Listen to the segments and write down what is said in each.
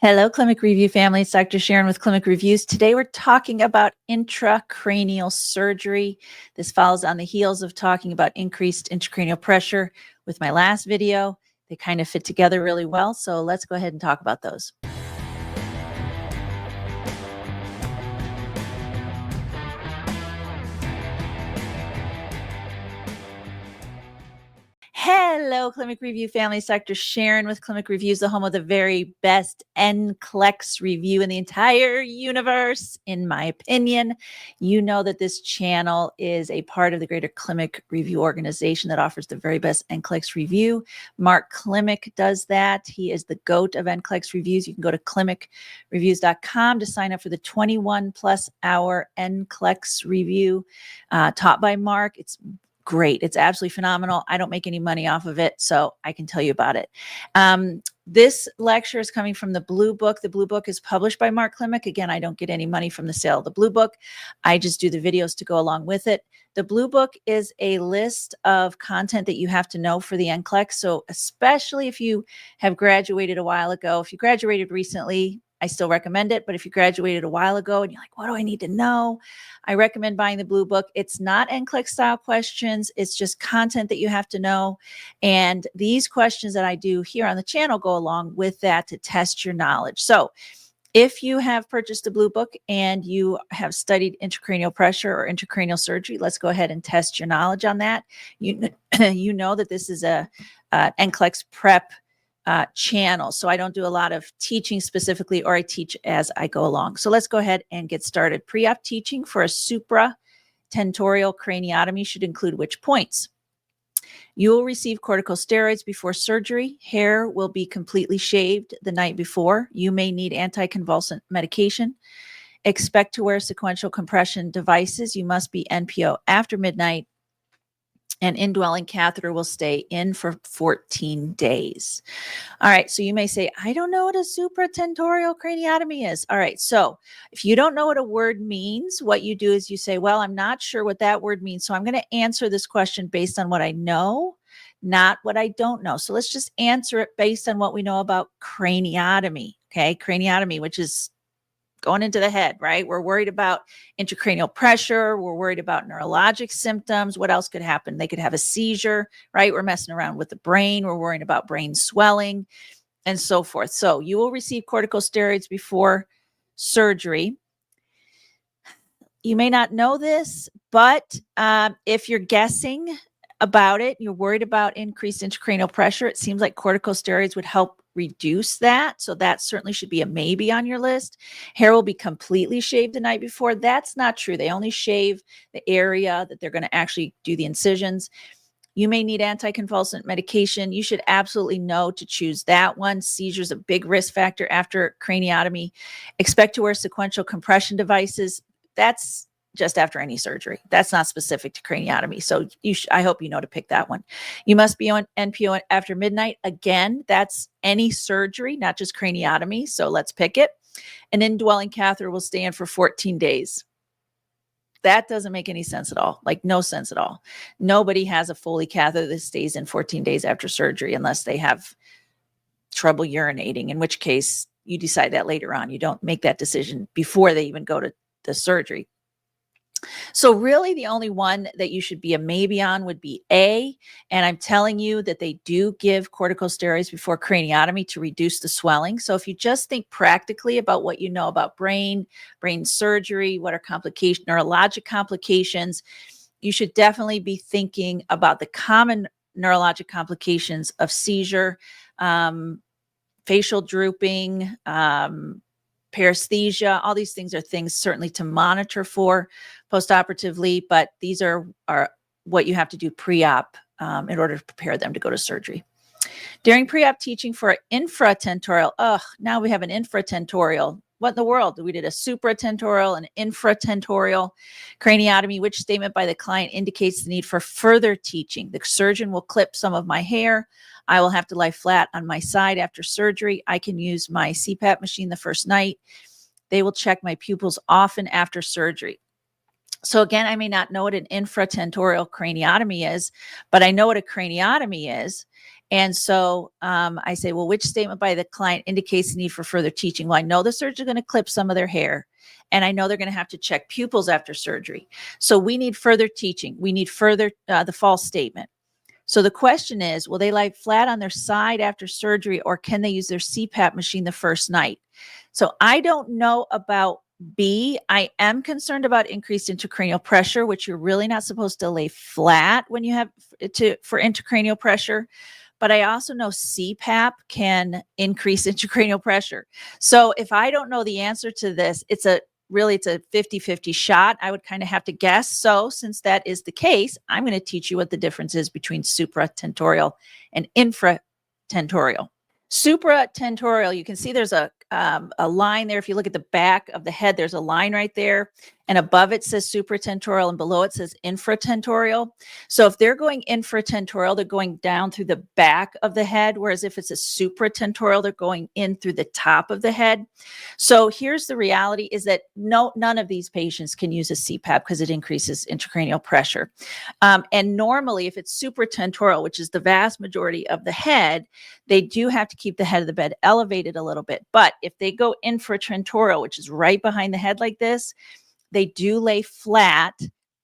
Hello, Clinic Review family. It's Dr. Sharon with Clinic Reviews. Today we're talking about intracranial surgery. This follows on the heels of talking about increased intracranial pressure with my last video. They kind of fit together really well, so let's go ahead and talk about those. Hello, Clinic Review family. It's Dr. Sharon with Clinic Reviews, the home of the very best Nclex review in the entire universe, in my opinion. You know that this channel is a part of the greater Clinic Review organization that offers the very best Nclex review. Mark Klimek does that. He is the GOAT of Nclex reviews. You can go to clinicreviews.com to sign up for the 21 plus hour Nclex review taught by Mark. It's great. It's absolutely phenomenal. I don't make any money off of it, so I can tell you about it. This lecture is coming from the Blue Book. The Blue Book is published by Mark Klimek. Again, I don't get any money from the sale of the Blue Book. I just do the videos to go along with it. The Blue Book is a list of content that you have to know for the Nclex. So especially if you have graduated a while ago, if you graduated recently, I still recommend it. But if you graduated a while ago and you're like, what do I need to know? I recommend buying the Blue Book. It's not Nclex style questions. It's just content that you have to know. And these questions that I do here on the channel go along with that to test your knowledge. So if you have purchased the Blue Book and you have studied intracranial pressure or intracranial surgery, let's go ahead and test your knowledge on that. You know that this is a Nclex prep channel. So I don't do a lot of teaching specifically, or I teach as I go along. So let's go ahead and get started. Pre-op teaching for a supratentorial craniotomy should include which points? You will receive corticosteroids before surgery. Hair will be completely shaved the night before. You may need anticonvulsant medication. Expect to wear sequential compression devices. You must be NPO after midnight. An indwelling catheter will stay in for 14 days. All right, so you may say, I don't know what a supratentorial craniotomy is. All right, so if you don't know what a word means, what you do is you say, well, I'm not sure what that word means, so I'm going to answer this question based on what I know, not what I don't know. So let's just answer it based on what we know about craniotomy, okay? Craniotomy, which is going into the head, right? We're worried about intracranial pressure. We're worried about neurologic symptoms. What else could happen? They could have a seizure, right? We're messing around with the brain. We're worrying about brain swelling and so forth. So you will receive corticosteroids before surgery. You may not know this, but if you're guessing about it, you're worried about increased intracranial pressure, it seems like corticosteroids would help reduce that. So that certainly should be a maybe on your list. Hair will be completely shaved the night before. That's not true. They only shave the area that they're going to actually do the incisions. You may need anticonvulsant medication. You should absolutely know to choose that one. Seizure is a big risk factor after craniotomy. Expect to wear sequential compression devices. That's just after any surgery. That's not specific to craniotomy. So I hope you know to pick that one. You must be on NPO after midnight. Again, that's any surgery, not just craniotomy. So let's pick it. An indwelling catheter will stay in for 14 days. That doesn't make any sense at all. Like no sense at all. Nobody has a Foley catheter that stays in 14 days after surgery unless they have trouble urinating, in which case you decide that later on. You don't make that decision before they even go to the surgery. So really the only one that you should be a maybe on would be A. And I'm telling you that they do give corticosteroids before craniotomy to reduce the swelling. So if you just think practically about what you know about brain surgery, what are neurologic complications, you should definitely be thinking about the common neurologic complications of seizure, facial drooping, paresthesia. All these things are things certainly to monitor for postoperatively, but these are what you have to do pre-op in order to prepare them to go to surgery. During pre-op teaching for infratentorial, now we have an infratentorial. What in the world? We did a supratentorial and infratentorial craniotomy. Which statement by the client indicates the need for further teaching? The surgeon will clip some of my hair. I will have to lie flat on my side after surgery. I can use my CPAP machine the first night. They will check my pupils often after surgery. So again, I may not know what an infratentorial craniotomy is, but I know what a craniotomy is. And so I say, well, which statement by the client indicates the need for further teaching? Well, I know the surgeon's going to clip some of their hair, and I know they're going to have to check pupils after surgery. So we need further teaching. We need further the false statement. So the question is, will they lie flat on their side after surgery, or can they use their CPAP machine the first night? So I don't know about B. I am concerned about increased intracranial pressure, which you're really not supposed to lay flat when you have for intracranial pressure. But I also know CPAP can increase intracranial pressure. So if I don't know the answer to this, it's a 50-50 shot. I would kind of have to guess. So since that is the case, I'm going to teach you what the difference is between supratentorial and infratentorial. Supratentorial, you can see there's a line there. If you look at the back of the head, there's a line right there. And above it says supratentorial and below it says infratentorial. So if they're going infratentorial, they're going down through the back of the head. Whereas if it's a supratentorial, they're going in through the top of the head. So here's the reality is that none of these patients can use a CPAP because it increases intracranial pressure. And normally if it's supratentorial, which is the vast majority of the head, they do have to keep the head of the bed elevated a little bit. But if they go infratentorial, which is right behind the head like this, they do lay flat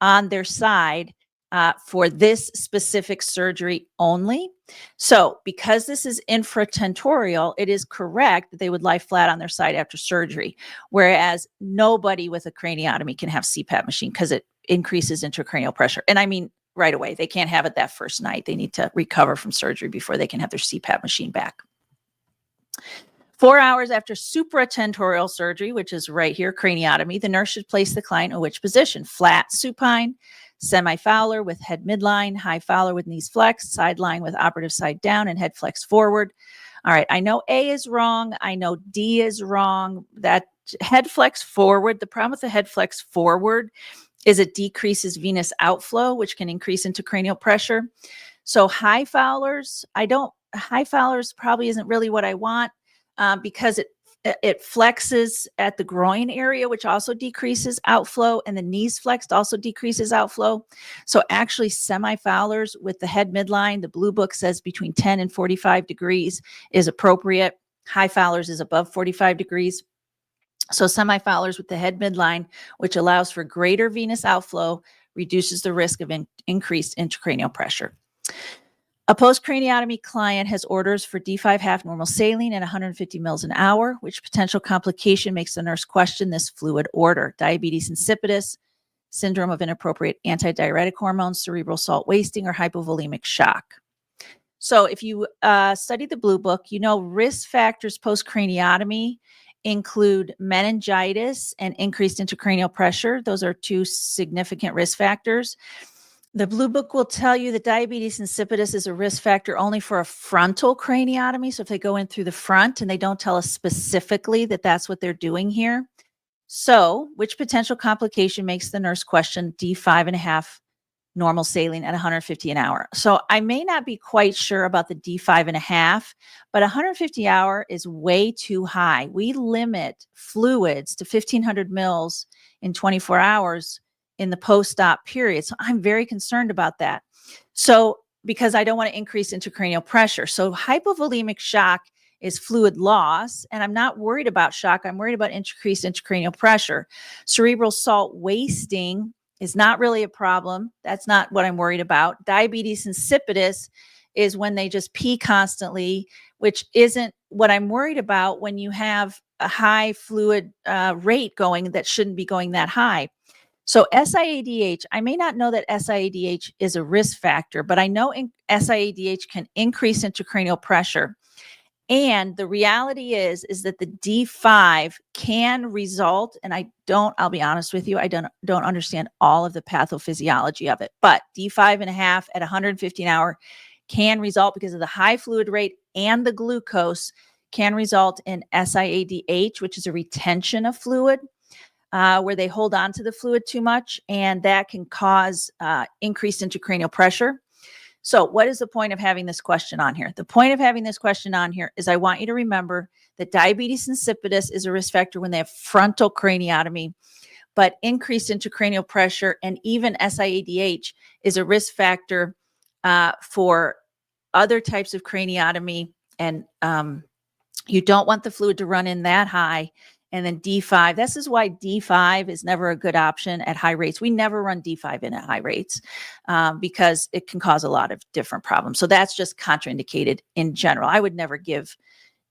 on their side for this specific surgery only. So because this is infratentorial, it is correct that they would lie flat on their side after surgery, whereas nobody with a craniotomy can have CPAP machine because it increases intracranial pressure. And I mean, right away, they can't have it that first night. They need to recover from surgery before they can have their CPAP machine back. 4 hours after supratentorial surgery, which is right here, craniotomy, the nurse should place the client in which position? Flat supine, semi-Fowler with head midline, high Fowler with knees flexed, side lying with operative side down and head flexed forward. All right, I know A is wrong. I know D is wrong. That head flex forward, the problem with the head flex forward is it decreases venous outflow, which can increase intracranial pressure. So high Fowlers, high Fowlers probably isn't really what I want. Because it flexes at the groin area, which also decreases outflow, and the knees flexed also decreases outflow. So actually semi-Fowlers with the head midline, the blue book says between 10 and 45 degrees is appropriate. High Fowlers is above 45 degrees. So semi-Fowlers with the head midline, which allows for greater venous outflow, reduces the risk of increased intracranial pressure. A post-craniotomy client has orders for D5 half normal saline at 150 mils an hour, which potential complication makes the nurse question this fluid order. Diabetes insipidus, syndrome of inappropriate antidiuretic hormones, cerebral salt wasting, or hypovolemic shock. So if you study the blue book, you know risk factors post-craniotomy include meningitis and increased intracranial pressure. Those are two significant risk factors. The blue book will tell you that diabetes insipidus is a risk factor only for a frontal craniotomy. So if they go in through the front, and they don't tell us specifically that that's what they're doing here. So which potential complication makes the nurse question D5.5 normal saline at 150 an hour? So I may not be quite sure about the D5.5, but 150 hour is way too high. We limit fluids to 1,500 mils in 24 hours in the post-op period. So I'm very concerned about that. So because I don't want to increase intracranial pressure. So hypovolemic shock is fluid loss, and I'm not worried about shock. I'm worried about increased intracranial pressure. Cerebral salt wasting is not really a problem. That's not what I'm worried about. Diabetes insipidus is when they just pee constantly, which isn't what I'm worried about when you have a high fluid rate going that shouldn't be going that high. So SIADH, I may not know that SIADH is a risk factor, but I know SIADH can increase intracranial pressure. And the reality is that the D5 can result, and I'll be honest with you, I don't understand all of the pathophysiology of it, but D5.5 at 150 an hour can result because of the high fluid rate and the glucose can result in SIADH, which is a retention of fluid. Where they hold on to the fluid too much, and that can cause increased intracranial pressure. So what is the point of having this question on here? The point of having this question on here is I want you to remember that diabetes insipidus is a risk factor when they have frontal craniotomy, but increased intracranial pressure and even SIADH is a risk factor for other types of craniotomy, and you don't want the fluid to run in that high. And then D5, this is why D5 is never a good option at high rates. We never run D5 in at high rates because it can cause a lot of different problems. So that's just contraindicated in general. I would never give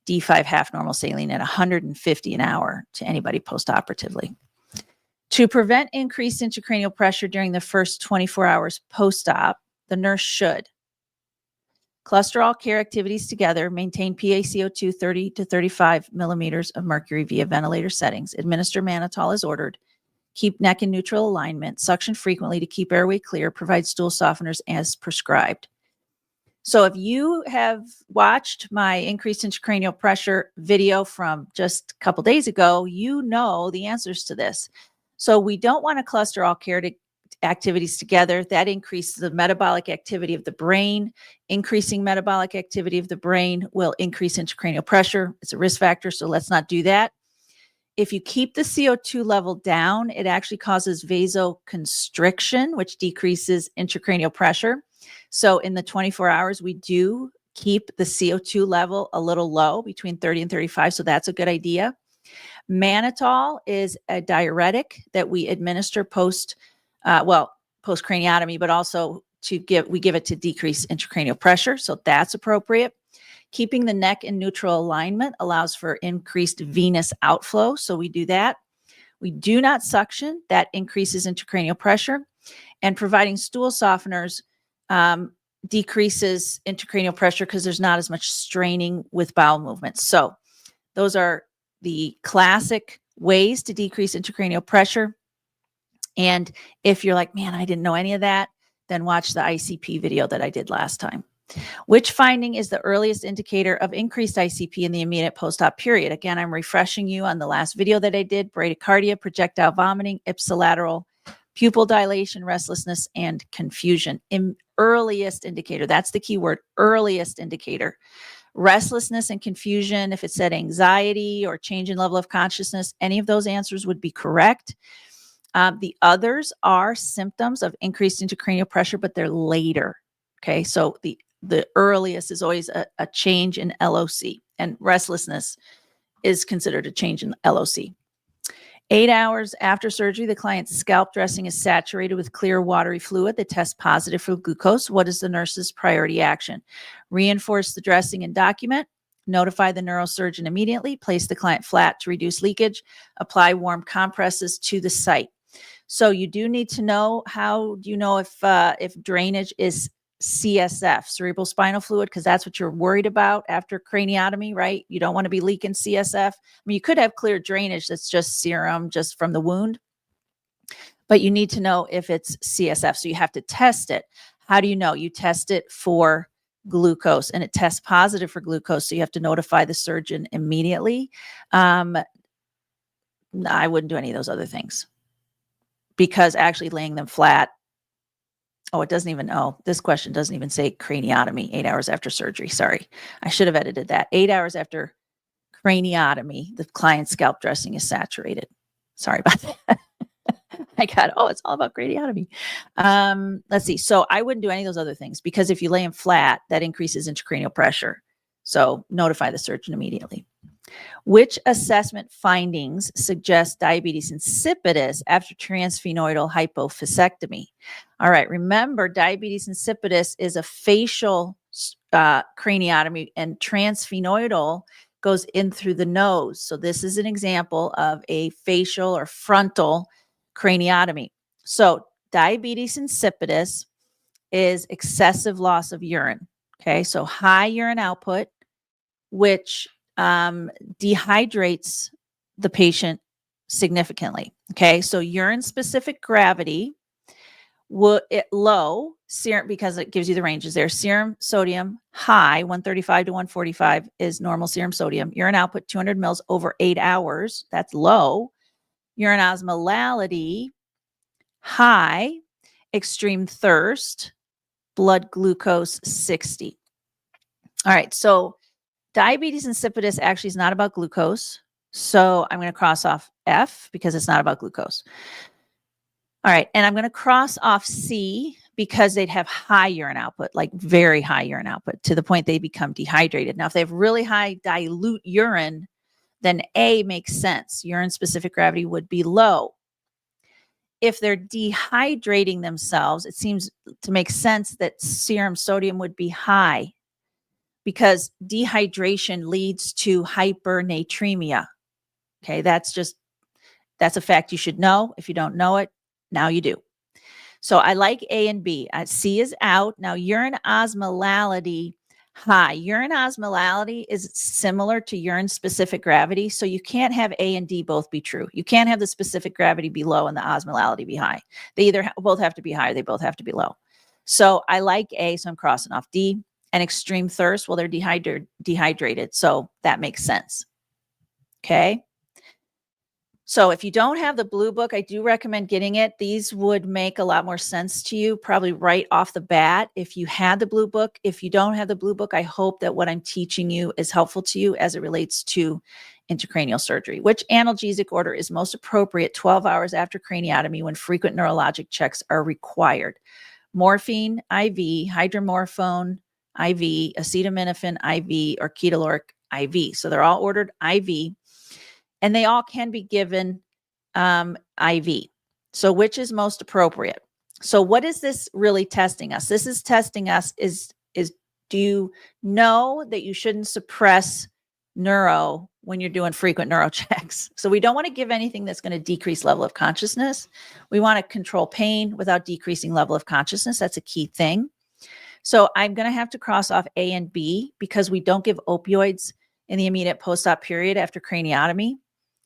D5 half normal saline at 150 an hour to anybody postoperatively. To prevent increased intracranial pressure during the first 24 hours post-op, the nurse should cluster all care activities together, maintain PaCO2 30 to 35 millimeters of mercury via ventilator settings, administer mannitol as ordered, keep neck in neutral alignment, suction frequently to keep airway clear, provide stool softeners as prescribed. So if you have watched my increased intracranial pressure video from just a couple days ago, you know the answers to this. So we don't want to cluster all care activities together. That increases the metabolic activity of the brain. Increasing metabolic activity of the brain will increase intracranial pressure. It's a risk factor, so let's not do that. If you keep the CO2 level down, it actually causes vasoconstriction, which decreases intracranial pressure. So in the 24 hours, we do keep the CO2 level a little low, between 30 and 35. So that's a good idea. Mannitol is a diuretic that we administer post craniotomy, but also we give it to decrease intracranial pressure. So that's appropriate. Keeping the neck in neutral alignment allows for increased venous outflow. So we do that. We do not suction. That increases intracranial pressure. And providing stool softeners decreases intracranial pressure because there's not as much straining with bowel movements. So those are the classic ways to decrease intracranial pressure. And if you're like, man, I didn't know any of that, then watch the ICP video that I did last time. Which finding is the earliest indicator of increased ICP in the immediate post-op period? Again, I'm refreshing you on the last video that I did: bradycardia, projectile vomiting, ipsilateral, pupil dilation, restlessness, and confusion. Earliest indicator, that's the key word, earliest indicator. Restlessness and confusion, if it said anxiety or change in level of consciousness, any of those answers would be correct. The others are symptoms of increased intracranial pressure, but they're later. Okay, so the earliest is always a change in LOC, and restlessness is considered a change in LOC. 8 hours after surgery, the client's scalp dressing is saturated with clear watery fluid that tests positive for glucose. What is the nurse's priority action? Reinforce the dressing and document. Notify the neurosurgeon immediately. Place the client flat to reduce leakage. Apply warm compresses to the site. So you do need to know, how do you know if drainage is CSF, cerebral spinal fluid, because that's what you're worried about after craniotomy, right? You don't want to be leaking CSF. I mean, you could have clear drainage that's just serum, just from the wound, but you need to know if it's CSF. So you have to test it. How do you know? You test it for glucose, and it tests positive for glucose. So you have to notify the surgeon immediately. I wouldn't do any of those other things, because actually laying them flat, this question doesn't even say craniotomy, 8 hours after surgery. Sorry, I should have edited that. 8 hours after craniotomy, the client's scalp dressing is saturated. Sorry about that. It's all about craniotomy. Let's see. So I wouldn't do any of those other things, because if you lay them flat, that increases intracranial pressure. So notify the surgeon immediately. Which assessment findings suggest diabetes insipidus after transsphenoidal hypophysectomy? All right, remember, diabetes insipidus is a facial craniotomy, and transsphenoidal goes in through the nose. So this is an example of a facial or frontal craniotomy. So diabetes insipidus is excessive loss of urine. Okay, so high urine output, which dehydrates the patient significantly. Okay, so urine specific gravity low serum, because it gives you the ranges there. Serum sodium high, 135 to 145 is normal serum sodium. Urine output 200 mils over 8 hours, that's low. Urine osmolality high. Extreme thirst. Blood glucose 60. All right, so diabetes insipidus actually is not about glucose. So I'm going to cross off F because it's not about glucose. All right, and I'm going to cross off C because they'd have high urine output, like very high urine output, to the point they become dehydrated. Now, if they have really high dilute urine, then A makes sense. Urine specific gravity would be low. If they're dehydrating themselves, it seems to make sense that serum sodium would be high, because dehydration leads to hypernatremia. Okay, that's a fact you should know. If you don't know it, now you do. So I like A and B. C is out. Now, urine osmolality, high. Urine osmolality is similar to urine specific gravity. So you can't have A and D both be true. You can't have the specific gravity be low and the osmolality be high. They either both have to be high or they both have to be low. So I like A, so I'm crossing off D. And extreme thirst, well, they're dehydrated. So that makes sense. Okay. So if you don't have the blue book, I do recommend getting it. These would make a lot more sense to you probably right off the bat if you had the blue book. If you don't have the blue book, I hope that what I'm teaching you is helpful to you as it relates to intracranial surgery. Which analgesic order is most appropriate 12 hours after craniotomy when frequent neurologic checks are required? Morphine IV, hydromorphone IV, acetaminophen IV, or ketorolac IV. So they're all ordered IV. And they all can be given IV. So which is most appropriate? So what is this really testing us? This is testing us is do you know that you shouldn't suppress neuro when you're doing frequent neuro checks? So we don't want to give anything that's going to decrease level of consciousness. We want to control pain without decreasing level of consciousness. That's a key thing. So I'm going to have to cross off A and B because we don't give opioids in the immediate post-op period after craniotomy,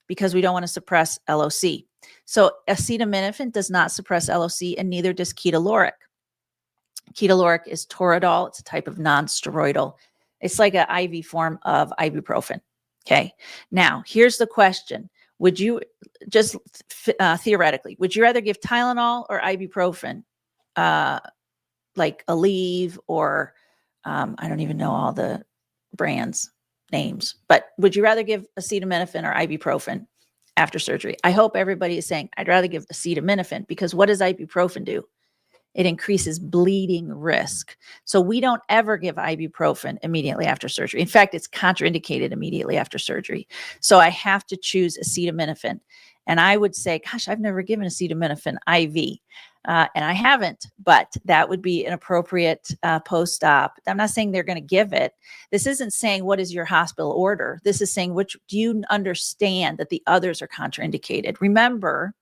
because we don't want to suppress LOC. So acetaminophen does not suppress LOC, and neither does ketorolac. Ketorolac is Toradol. It's a type of non-steroidal. It's like an IV form of ibuprofen. Okay. Now, here's the question. Would you, just theoretically, would you rather give Tylenol or ibuprofen? Like Aleve or I don't even know all the brands names, but would you rather give acetaminophen or ibuprofen after surgery? I hope everybody is saying, I'd rather give acetaminophen, because what does ibuprofen do? It increases bleeding risk. So we don't ever give ibuprofen immediately after surgery. In fact, it's contraindicated immediately after surgery. So I have to choose acetaminophen. And I would say, gosh, I've never given acetaminophen IV. And I haven't, but that would be an appropriate post-op. I'm not saying they're going to give it. This isn't saying what is your hospital order. This is saying, which do you understand that the others are contraindicated? Remember,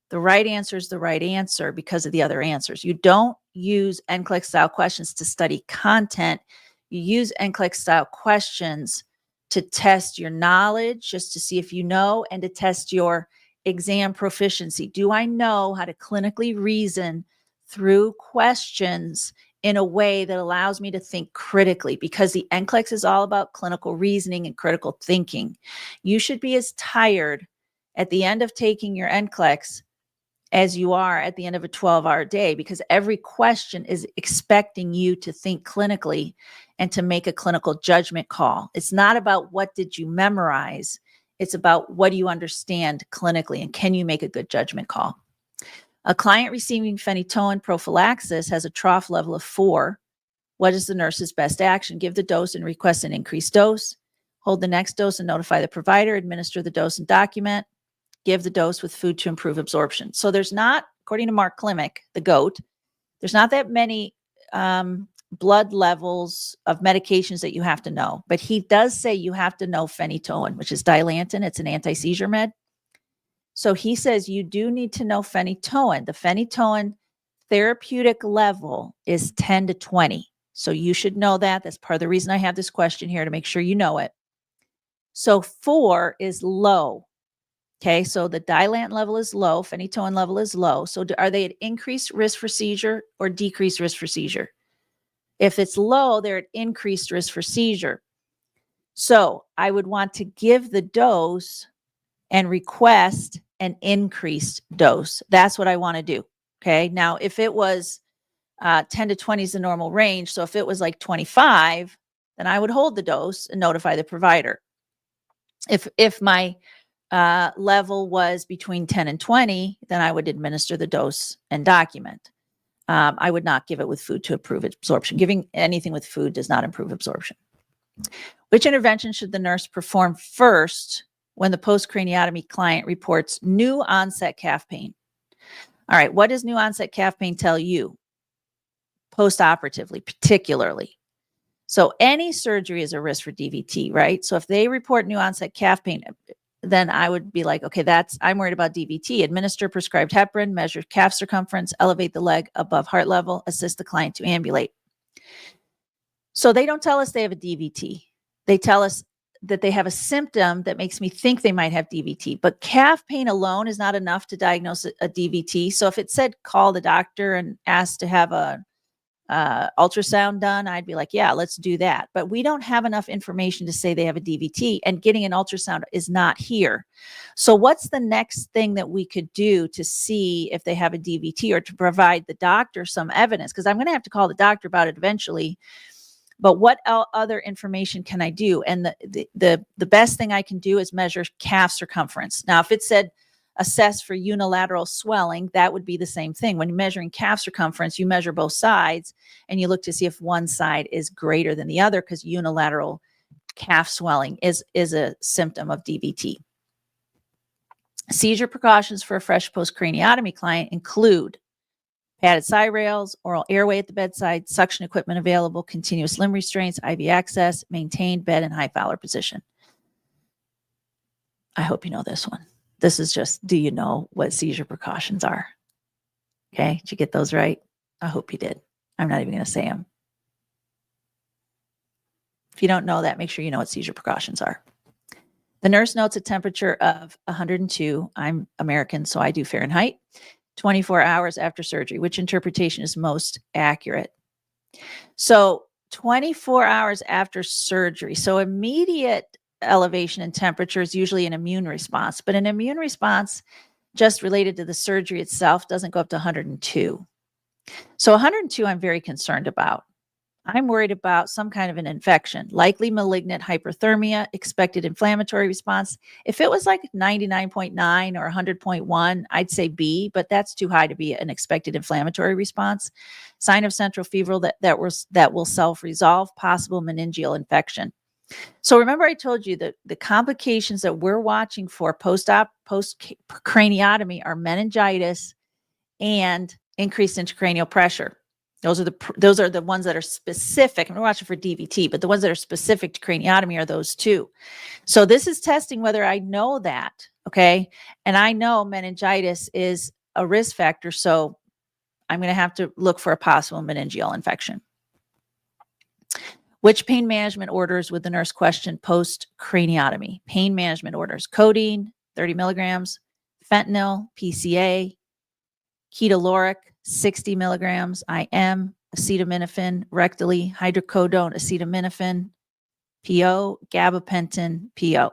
the right answer is the right answer because of the other answers. You don't use Nclex style questions to study content. You use Nclex style questions to test your knowledge, just to see if you know, and to test your exam proficiency. Do I know how to clinically reason through questions in a way that allows me to think critically? Because the Nclex is all about clinical reasoning and critical thinking. You should be as tired at the end of taking your Nclex as you are at the end of a 12-hour day, because every question is expecting you to think clinically and to make a clinical judgment call. It's not about what did you memorize. It's about what do you understand clinically, and can you make a good judgment call? A client receiving phenytoin prophylaxis has a trough level of 4. What is the nurse's best action? Give the dose and request an increased dose. Hold the next dose and notify the provider. Administer the dose and document. Give the dose with food to improve absorption. So there's not, according to Mark Klimek, the GOAT, there's not that many blood levels of medications that you have to know. But he does say you have to know phenytoin, which is Dilantin. It's an anti-seizure med. So he says you do need to know phenytoin. The phenytoin therapeutic level is 10 to 20. So you should know that. That's part of the reason I have this question here, to make sure you know it. So 4 is low. Okay, so the Dilantin level is low, phenytoin level is low. So are they at increased risk for seizure or decreased risk for seizure? If it's low, they're at increased risk for seizure. So I would want to give the dose and request an increased dose. That's what I want to do. Okay, now if it was 10 to 20 is the normal range. So if it was like 25, then I would hold the dose and notify the provider. If my level was between 10 and 20, then I would administer the dose and document. I would not give it with food to improve absorption. Giving anything with food does not improve absorption. Which intervention should the nurse perform first when the post-craniotomy client reports new onset calf pain? All right, what does new onset calf pain tell you? Post-operatively, particularly. So any surgery is a risk for DVT, right? So if they report new onset calf pain, then I would be like, okay, I'm worried about DVT. Administer prescribed heparin, measure calf circumference, elevate the leg above heart level, assist the client to ambulate. So they don't tell us they have a DVT. They tell us that they have a symptom that makes me think they might have DVT, but calf pain alone is not enough to diagnose a DVT. So if it said call the doctor and ask to have a ultrasound done, I'd be like, yeah, let's do that. But we don't have enough information to say they have a DVT, and getting an ultrasound is not here. So what's the next thing that we could do to see if they have a DVT, or to provide the doctor some evidence? Because I'm going to have to call the doctor about it eventually. But what other information can I do? And the best thing I can do is measure calf circumference. Now, if it said assess for unilateral swelling, that would be the same thing. When you're measuring calf circumference, you measure both sides and you look to see if one side is greater than the other, because unilateral calf swelling is a symptom of DVT. Seizure precautions for a fresh post-craniotomy client include padded side rails, oral airway at the bedside, suction equipment available, continuous limb restraints, IV access, maintained bed and high Fowler position. I hope you know this one. This is just, do you know what seizure precautions are? Okay, did you get those right? I hope you did. I'm not even going to say them. If you don't know that, make sure you know what seizure precautions are. The nurse notes a temperature of 102. I'm American, so I do Fahrenheit. 24 hours after surgery. Which interpretation is most accurate? So 24 hours after surgery. So immediate elevation in temperature is usually an immune response, but an immune response just related to the surgery itself doesn't go up to 102. So 102, I'm very concerned about. I'm worried about some kind of an infection, likely malignant hyperthermia, expected inflammatory response. If it was like 99.9 or 100.1, I'd say B, but that's too high to be an expected inflammatory response. Sign of central fever that will self-resolve, possible meningeal infection. So remember I told you that the complications that we're watching for post-craniotomy are meningitis and increased intracranial pressure. Those are the ones that are specific. I'm watching for DVT, but the ones that are specific to craniotomy are those two. So this is testing whether I know that, okay? And I know meningitis is a risk factor, so I'm going to have to look for a possible meningeal infection. Which pain management orders would the nurse question post-craniotomy? Pain management orders: codeine, 30 milligrams, fentanyl, PCA, ketorolac, 60 milligrams, IM, acetaminophen, rectally, hydrocodone, acetaminophen, PO, gabapentin, PO.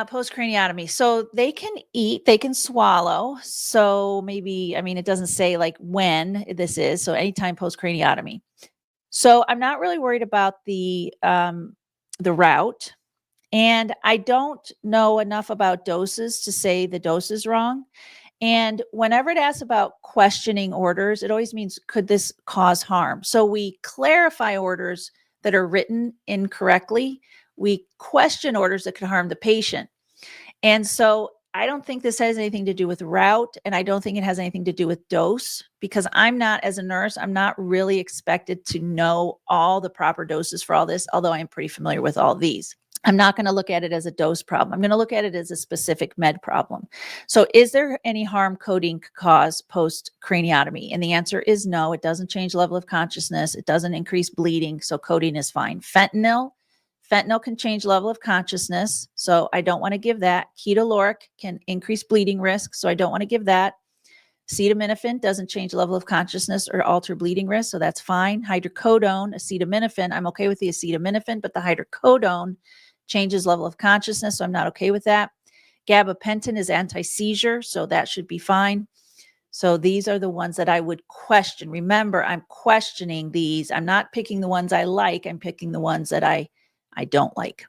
Post-craniotomy. So they can eat, they can swallow. So maybe, I mean, it doesn't say like when this is. So anytime post-craniotomy. So I'm not really worried about the route. And I don't know enough about doses to say the dose is wrong. And whenever it asks about questioning orders, it always means, could this cause harm? So we clarify orders that are written incorrectly. We question orders that could harm the patient. And so I don't think this has anything to do with route, and I don't think it has anything to do with dose, because I'm not, as a nurse, I'm not really expected to know all the proper doses for all this, although I'm pretty familiar with all these. I'm not going to look at it as a dose problem. I'm going to look at it as a specific med problem. So is there any harm codeine could cause post-craniotomy? And the answer is no. It doesn't change level of consciousness. It doesn't increase bleeding. So codeine is fine. Fentanyl can change level of consciousness. So I don't want to give that. Ketorolac can increase bleeding risk. So I don't want to give that. Acetaminophen doesn't change level of consciousness or alter bleeding risk. So that's fine. Hydrocodone, acetaminophen, I'm okay with the acetaminophen, but the hydrocodone changes level of consciousness, so I'm not okay with that. Gabapentin is anti-seizure, so that should be fine. So these are the ones that I would question. Remember, I'm questioning these. I'm not picking the ones I like. I'm picking the ones that I don't like.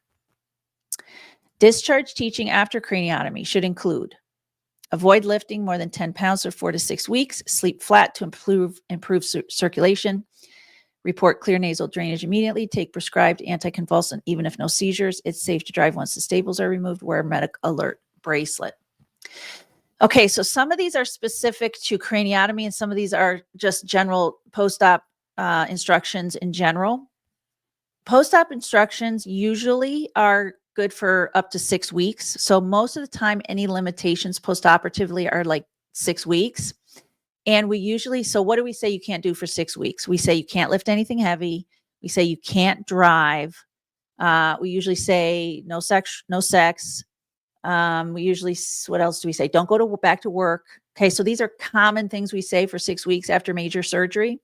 Discharge teaching after craniotomy should include Avoid lifting more than 10 pounds for 4 to 6 weeks. Sleep flat to improve circulation. Report clear nasal drainage immediately. Take prescribed anticonvulsant even if no seizures. It's safe to drive once the staples are removed. Wear a medic alert bracelet. Okay, so some of these are specific to craniotomy and some of these are just general post-op instructions in general. Post-op instructions usually are good for up to 6 weeks. So most of the time, any limitations post-operatively are like 6 weeks. And we usually, so what do we say you can't do for 6 weeks? We say you can't lift anything heavy. We say you can't drive. We usually say no sex, no sex. We usually, what else do we say? Don't go back to work. Okay, so these are common things we say for 6 weeks after major surgery.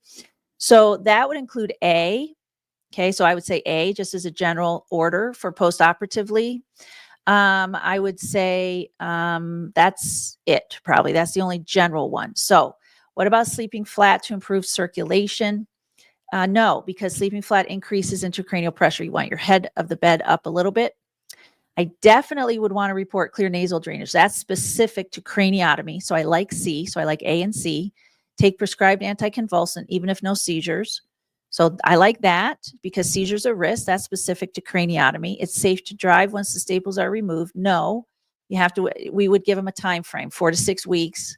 So that would include A. Okay, so I would say A just as a general order for post-operatively. I would say that's it, probably. That's the only general one. So what about sleeping flat to improve circulation? No, because sleeping flat increases intracranial pressure. You want your head of the bed up a little bit. I definitely would want to report clear nasal drainage. That's specific to craniotomy. So I like C. So I like A and C. Take prescribed anticonvulsant, even if no seizures. So I like that because seizures are risk. That's specific to craniotomy. It's safe to drive once the staples are removed. No, you have to. We would give them a time frame. 4 to 6 weeks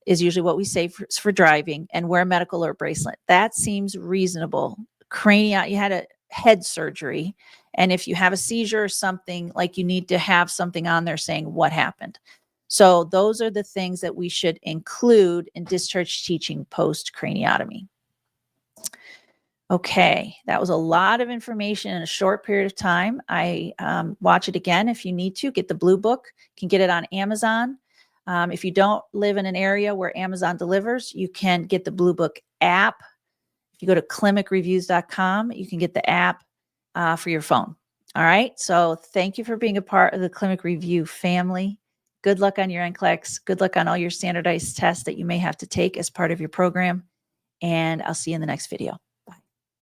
is usually what we say for driving, and wear a medical alert bracelet. That seems reasonable. You had a head surgery, and if you have a seizure or something, like you need to have something on there saying what happened. So those are the things that we should include in discharge teaching post craniotomy. Okay, that was a lot of information in a short period of time. I watch it again if you need to. Get the Blue Book. You can get it on Amazon. If you don't live in an area where Amazon delivers, you can get the Blue Book app. If you go to clinicreviews.com, you can get the app for your phone. All right. So thank you for being a part of the Clinic Review family. Good luck on your Nclex. Good luck on all your standardized tests that you may have to take as part of your program. And I'll see you in the next video.